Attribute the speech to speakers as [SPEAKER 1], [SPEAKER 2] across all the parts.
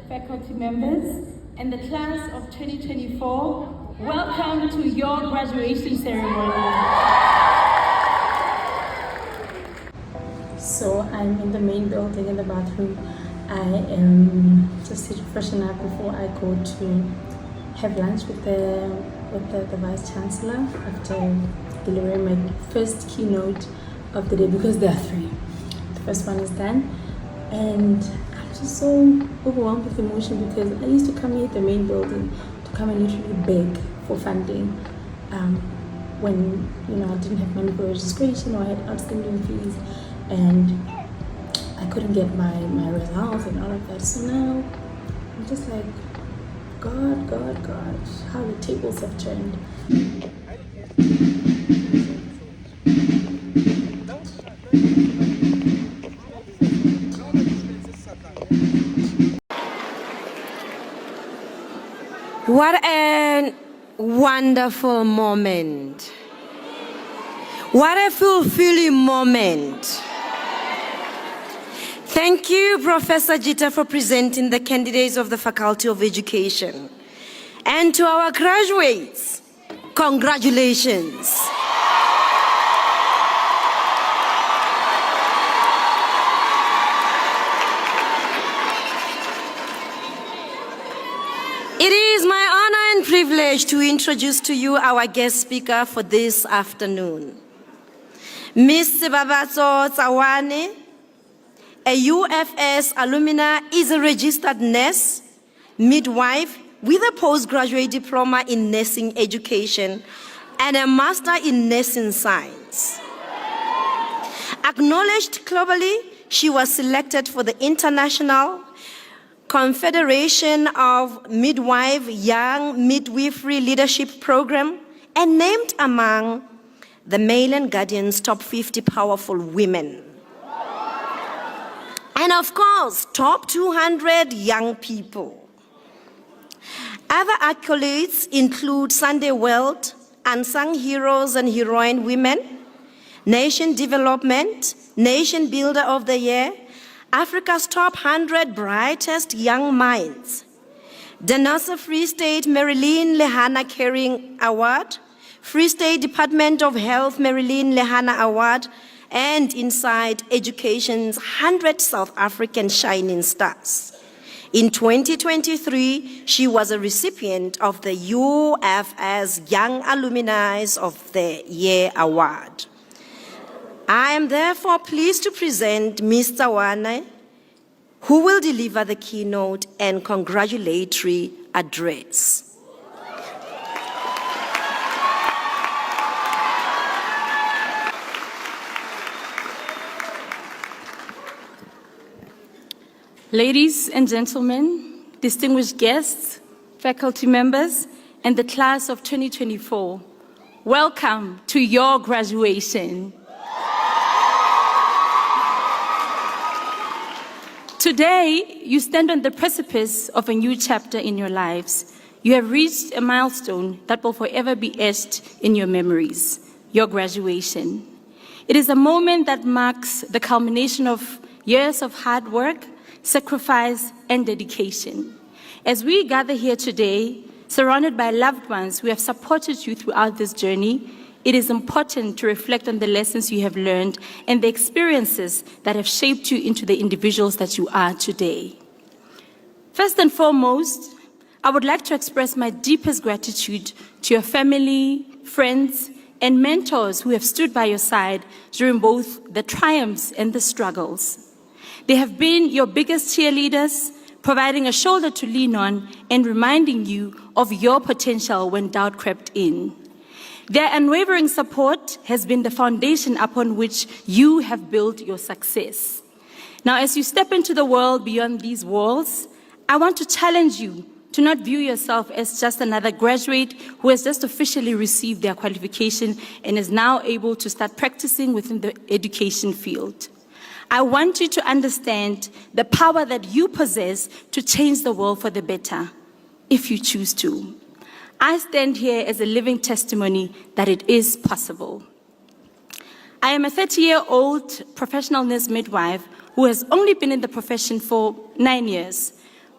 [SPEAKER 1] faculty members, and the class of 2024, welcome to your graduation ceremony. So I'm in the main building in the bathroom. I am just to freshen up before I go to have lunch with the Vice Chancellor after delivering my first keynote of the day, because there are three. The first one is done, and I'm just so overwhelmed with emotion because I used to come here at the main building to come and literally beg for funding when I didn't have money for registration or I had outstanding fees and I couldn't get my results and all of that. So now I'm just like, God, how the tables have turned.
[SPEAKER 2] What a wonderful moment. What a fulfilling moment. Thank you, Professor Jita, for presenting the candidates of the Faculty of Education. And to our graduates, congratulations. It is my honor and privilege to introduce to you our guest speaker for this afternoon. Ms. Babatso Tsawane, a UFS alumna, is a registered nurse, midwife, with a postgraduate diploma in nursing education and a master in nursing science. Acknowledged globally, she was selected for the International Confederation of Midwife Young Midwifery Leadership Program and named among the Mail and Guardian's top 50 powerful women. And of course, top 200 young people. Other accolades include Sunday World, Unsung Heroes and Heroine Women, Nation Development, Nation Builder of the Year, Africa's top 100 brightest young minds, the NASA Free State Marilyn Lehana Caring Award, Free State Department of Health Marilyn Lehana Award, and Inside Education's 100 South African Shining Stars. In 2023, she was a recipient of the UFS Young Alumni of the Year Award. I am therefore pleased to present Ms. Tsawane, who will deliver the keynote and congratulatory address.
[SPEAKER 1] Ladies and gentlemen, distinguished guests, faculty members, and the class of 2024, welcome to your graduation. Today, you stand on the precipice of a new chapter in your lives. You have reached a milestone that will forever be etched in your memories, your graduation. It is a moment that marks the culmination of years of hard work, sacrifice, and dedication. As we gather here today, surrounded by loved ones who have supported you throughout this journey, it is important to reflect on the lessons you have learned and the experiences that have shaped you into the individuals that you are today. First and foremost, I would like to express my deepest gratitude to your family, friends, and mentors who have stood by your side during both the triumphs and the struggles. They have been your biggest cheerleaders, providing a shoulder to lean on and reminding you of your potential when doubt crept in. Their unwavering support has been the foundation upon which you have built your success. Now, as you step into the world beyond these walls, I want to challenge you to not view yourself as just another graduate who has just officially received their qualification and is now able to start practicing within the education field. I want you to understand the power that you possess to change the world for the better, if you choose to. I stand here as a living testimony that it is possible. I am a 30-year-old professional nurse midwife who has only been in the profession for 9 years.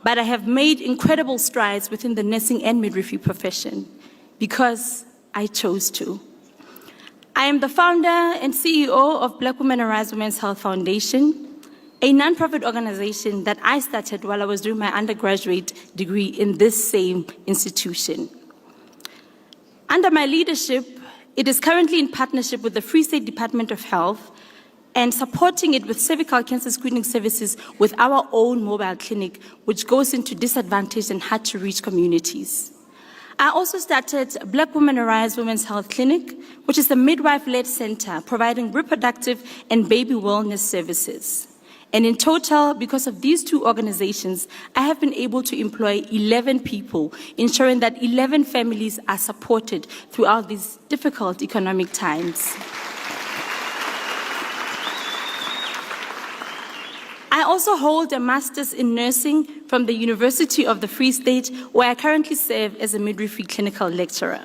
[SPEAKER 1] but I have made incredible strides within the nursing and midwifery profession because I chose to. I am the founder and CEO of Black Women Arise Women's Health Foundation, a nonprofit organization that I started while I was doing my undergraduate degree in this same institution. Under my leadership, it is currently in partnership with the Free State Department of Health and supporting it with cervical cancer screening services with our own mobile clinic, which goes into disadvantaged and hard-to-reach communities. I also started Black Women Arise Women's Health Clinic, which is a midwife-led center providing reproductive and baby wellness services. And in total, because of these two organizations, I have been able to employ 11 people, ensuring that 11 families are supported throughout these difficult economic times. I also hold a master's in nursing from the University of the Free State, where I currently serve as a midwifery clinical lecturer.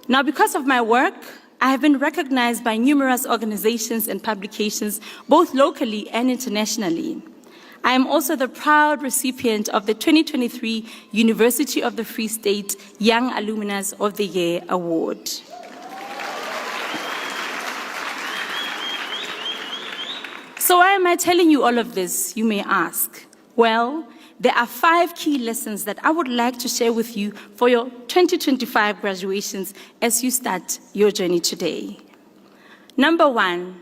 [SPEAKER 1] Now, because of my work, I have been recognized by numerous organizations and publications, both locally and internationally. I am also the proud recipient of the 2023 University of the Free State Young Alumnus of the Year Award. So why am I telling you all of this, you may ask? Well, there are 5 key lessons that I would like to share with you for your 2025 graduations as you start your journey today. Number 1,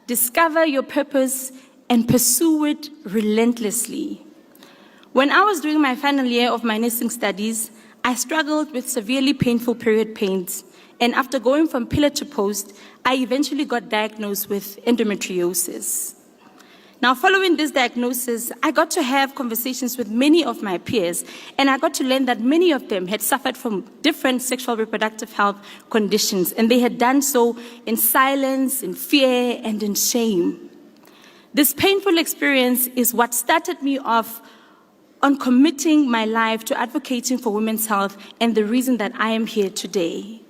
[SPEAKER 1] discover your purpose and pursue it relentlessly. When I was doing my final year of my nursing studies, I struggled with severely painful period pains, and after going from pillar to post, I eventually got diagnosed with endometriosis. Now, following this diagnosis, I got to have conversations with many of my peers, and I got to learn that many of them had suffered from different sexual reproductive health conditions, and they had done so in silence, in fear, and in shame. This painful experience is what started me off on committing my life to advocating for women's health and the reason that I am here today.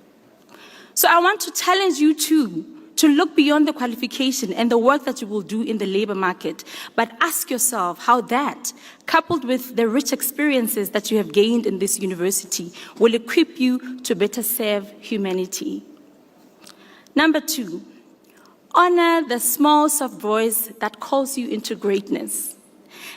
[SPEAKER 1] So I want to challenge you too, to look beyond the qualification and the work that you will do in the labor market, but ask yourself how that, coupled with the rich experiences that you have gained in this university, will equip you to better serve humanity. Number 2, honor the small, soft voice that calls you into greatness.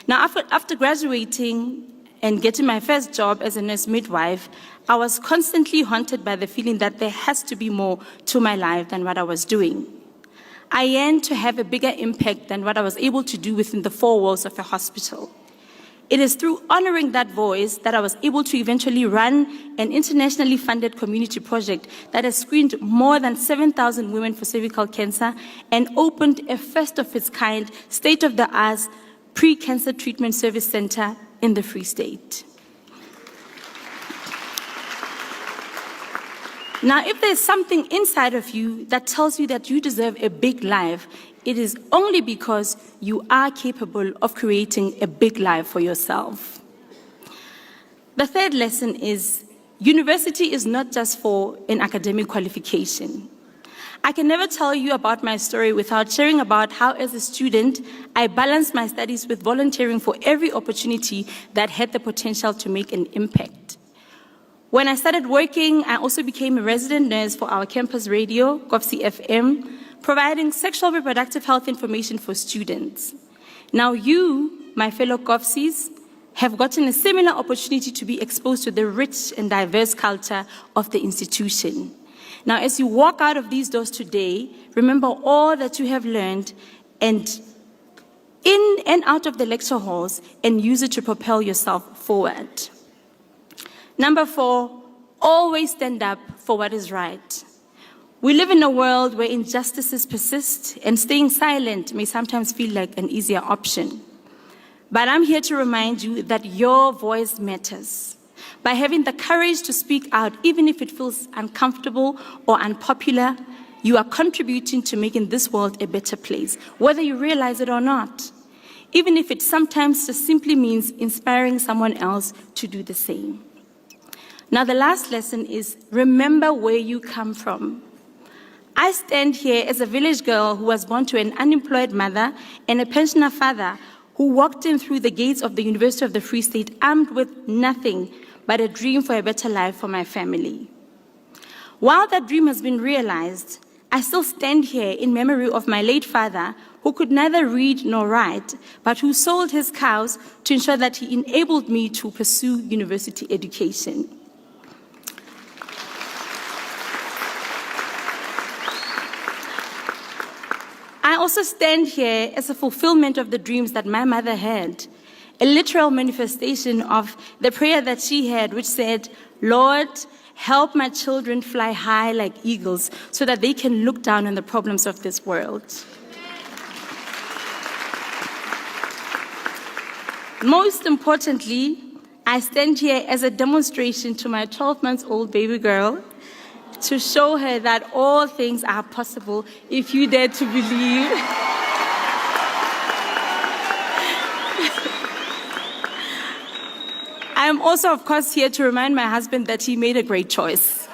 [SPEAKER 1] Now, after graduating and getting my first job as a nurse midwife, I was constantly haunted by the feeling that there has to be more to my life than what I was doing. I yearned to have a bigger impact than what I was able to do within the 4 walls of a hospital. It is through honoring that voice that I was able to eventually run an internationally funded community project that has screened more than 7,000 women for cervical cancer and opened a first-of-its-kind, state-of-the-art pre-cancer treatment service center in the Free State. Now, if there's something inside of you that tells you that you deserve a big life, it is only because you are capable of creating a big life for yourself. The 3rd lesson is university is not just for an academic qualification. I can never tell you about my story without sharing about how, as a student, I balanced my studies with volunteering for every opportunity that had the potential to make an impact. When I started working, I also became a resident nurse for our campus radio, Kofsi FM, providing sexual reproductive health information for students. Now you, my fellow Kofsis, have gotten a similar opportunity to be exposed to the rich and diverse culture of the institution. Now, as you walk out of these doors today, remember all that you have learned and in and out of the lecture halls and use it to propel yourself forward. Number 4, always stand up for what is right. We live in a world where injustices persist and staying silent may sometimes feel like an easier option. But I'm here to remind you that your voice matters. By having the courage to speak out, even if it feels uncomfortable or unpopular, you are contributing to making this world a better place, whether you realize it or not. Even if it sometimes just simply means inspiring someone else to do the same. Now, the last lesson is remember where you come from. I stand here as a village girl who was born to an unemployed mother and a pensioner father who walked in through the gates of the University of the Free State armed with nothing but a dream for a better life for my family. While that dream has been realized, I still stand here in memory of my late father, who could neither read nor write, but who sold his cows to ensure that he enabled me to pursue university education. I also stand here as a fulfillment of the dreams that my mother had, a literal manifestation of the prayer that she had, which said, "Lord, help my children fly high like eagles so that they can look down on the problems of this world." Most importantly, I stand here as a demonstration to my 12-month-old baby girl to show her that all things are possible if you dare to believe. I am also, of course, here to remind my husband that he made a great choice.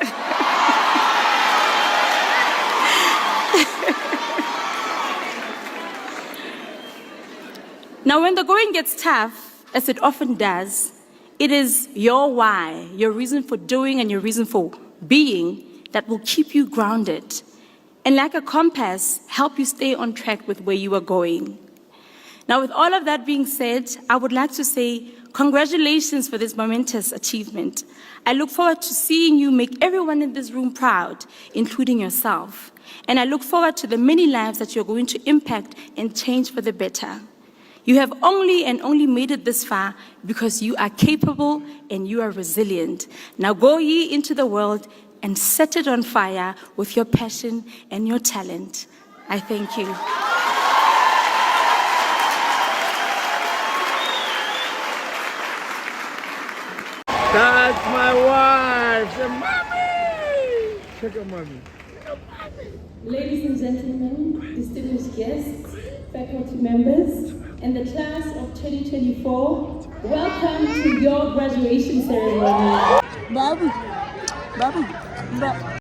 [SPEAKER 1] Now, when the going gets tough, as it often does, it is your why, your reason for doing and your reason for being that will keep you grounded and, like a compass, help you stay on track with where you are going. Now, with all of that being said, I would like to say congratulations for this momentous achievement. I look forward to seeing you make everyone in this room proud, including yourself. And I look forward to the many lives that you're going to impact and change for the better. You have only made it this far because you are capable and you are resilient. Now go ye into the world and set it on fire with your passion and your talent. I thank you.
[SPEAKER 3] That's my wife. Say, mommy. Check out mommy.
[SPEAKER 1] Ladies and gentlemen, distinguished guests, faculty members, and the class of 2024, welcome to your graduation ceremony.
[SPEAKER 3] Babu.